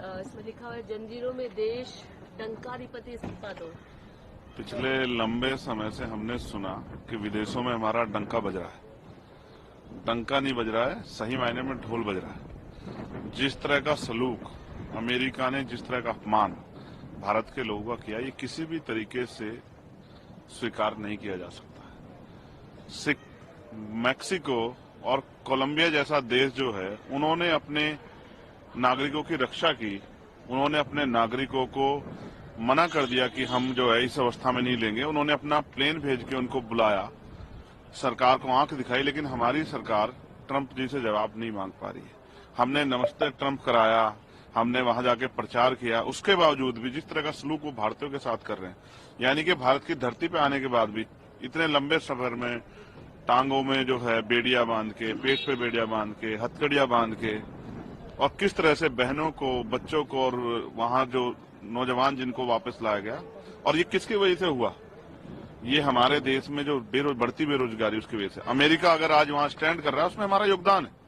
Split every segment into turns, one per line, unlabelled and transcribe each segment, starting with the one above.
इसमें लिखा हुआ है जंजीरों में देश डंकाधिपति इस्तीफा दो।
पिछले लंबे समय से हमने सुना कि विदेशों में हमारा डंका बज रहा है। डंका नहीं बज रहा है, सही मायने में ढोल बज रहा है। जिस तरह का सलूक अमेरिका ने, जिस तरह का अपमान भारत के लोगों का किया, ये किसी भी तरीके से स्वीकार नहीं किया जा सकता है। मैक्सिको और कोलंबिया जैसा देश जो है, उन्होंने अपने नागरिकों की रक्षा की। उन्होंने अपने नागरिकों को मना कर दिया कि हम जो है इस अवस्था में नहीं लेंगे। उन्होंने अपना प्लेन भेज के उनको बुलाया, सरकार को आंख दिखाई, लेकिन हमारी सरकार ट्रंप जी से जवाब नहीं मांग पा रही है। हमने नमस्ते ट्रंप कराया, हमने वहां जाके प्रचार किया, उसके बावजूद भी जिस तरह का सलूक वो भारतीयों के साथ कर रहे हैं, यानी कि भारत की धरती पे आने के बाद भी इतने लंबे सफर में टांगों में जो है बेड़िया बांध के, पेट पे बेड़िया बांध के, हथकड़ियां बांध के, और किस तरह से बहनों को, बच्चों को और वहां जो नौजवान जिनको वापस लाया गया, और ये किसकी वजह से हुआ? ये हमारे देश में जो बढ़ती बेरोजगारी, उसकी वजह से। अमेरिका अगर आज वहां स्टैंड कर रहा है, उसमें हमारा योगदान है।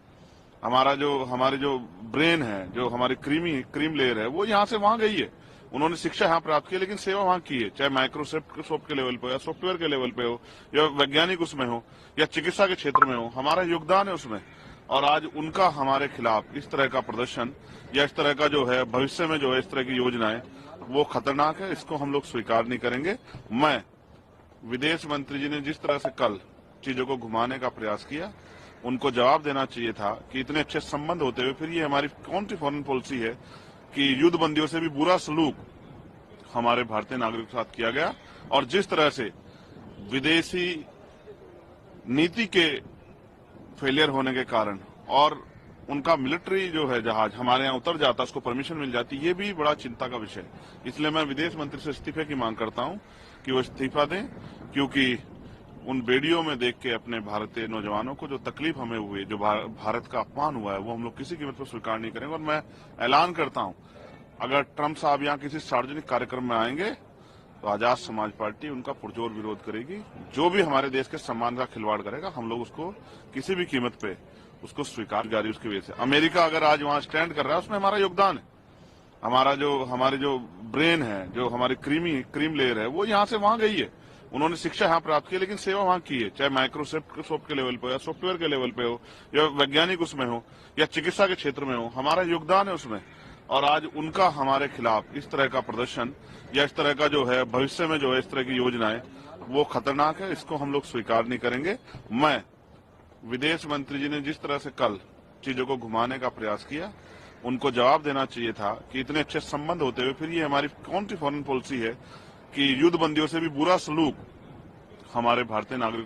हमारे जो ब्रेन है, जो हमारी क्रीम लेयर है, वो यहाँ से वहां गई है। उन्होंने शिक्षा यहाँ प्राप्त की, लेकिन सेवा वहां की है, चाहे माइक्रोसॉफ्ट के लेवल पे हो, या सॉफ्टवेयर के लेवल पे हो, या वैज्ञानिक उसमें हो, या चिकित्सा के क्षेत्र में हो, हमारा योगदान है उसमें। और आज उनका हमारे खिलाफ इस तरह का प्रदर्शन, या इस तरह का जो है भविष्य में जो है इस तरह की योजनाएं, वो खतरनाक है। इसको हम लोग स्वीकार नहीं करेंगे। मैं विदेश मंत्री जी ने जिस तरह से कल चीजों को घुमाने का प्रयास किया, उनको जवाब देना चाहिए था कि इतने अच्छे संबंध होते हुए फिर ये हमारी कौन सी फॉरेन पॉलिसी है कि युद्धबंदियों से भी बुरा सलूक हमारे भारतीय नागरिकों के साथ किया गया। और जिस तरह से विदेशी नीति के फेलियर होने के कारण और उनका मिलिट्री जो है जहाज हमारे यहाँ उतर जाता, उसको परमिशन मिल जाती, ये भी बड़ा चिंता का विषय है। इसलिए मैं विदेश मंत्री से इस्तीफे की मांग करता हूं कि वो इस्तीफा दें, क्योंकि उन वीडियो में देख के अपने भारतीय नौजवानों को जो तकलीफ हमें हुई, जो भारत का अपमान हुआ है, वो हम लोग किसी कीमत पर स्वीकार नहीं करेंगे। और मैं ऐलान करता हूं, अगर ट्रंप साहब यहाँ किसी सार्वजनिक कार्यक्रम में आएंगे तो आजाद समाज पार्टी उनका पुरजोर विरोध करेगी। जो भी हमारे देश के सम्मान का खिलवाड़ करेगा, हम लोग उसको किसी भी कीमत पे उसको स्वीकार जारी। उसकी वजह से अमेरिका अगर आज वहां स्टैंड कर रहा है, उसमें हमारा योगदान है। हमारे जो ब्रेन है, जो हमारी क्रीम लेयर है, वो यहाँ से वहां गई है। उन्होंने शिक्षा यहाँ प्राप्त की, लेकिन सेवा वहां की है, चाहे माइक्रोसॉफ्ट के लेवल पे हो, या सॉफ्टवेयर के लेवल पे हो, या वैज्ञानिक उसमें हो, या चिकित्सा के क्षेत्र में हो, हमारा योगदान है उसमें। और आज उनका हमारे खिलाफ इस तरह का प्रदर्शन, या इस तरह का जो है भविष्य में जो है इस तरह की योजनाएं, वो खतरनाक है। इसको हम लोग स्वीकार नहीं करेंगे। मैं विदेश मंत्री जी ने जिस तरह से कल चीजों को घुमाने का प्रयास किया, उनको जवाब देना चाहिए था कि इतने अच्छे संबंध होते हुए फिर ये हमारी कौन सी फॉरेन पॉलिसी है कि युद्धबंदियों से भी बुरा सलूक हमारे भारतीय नागरिकों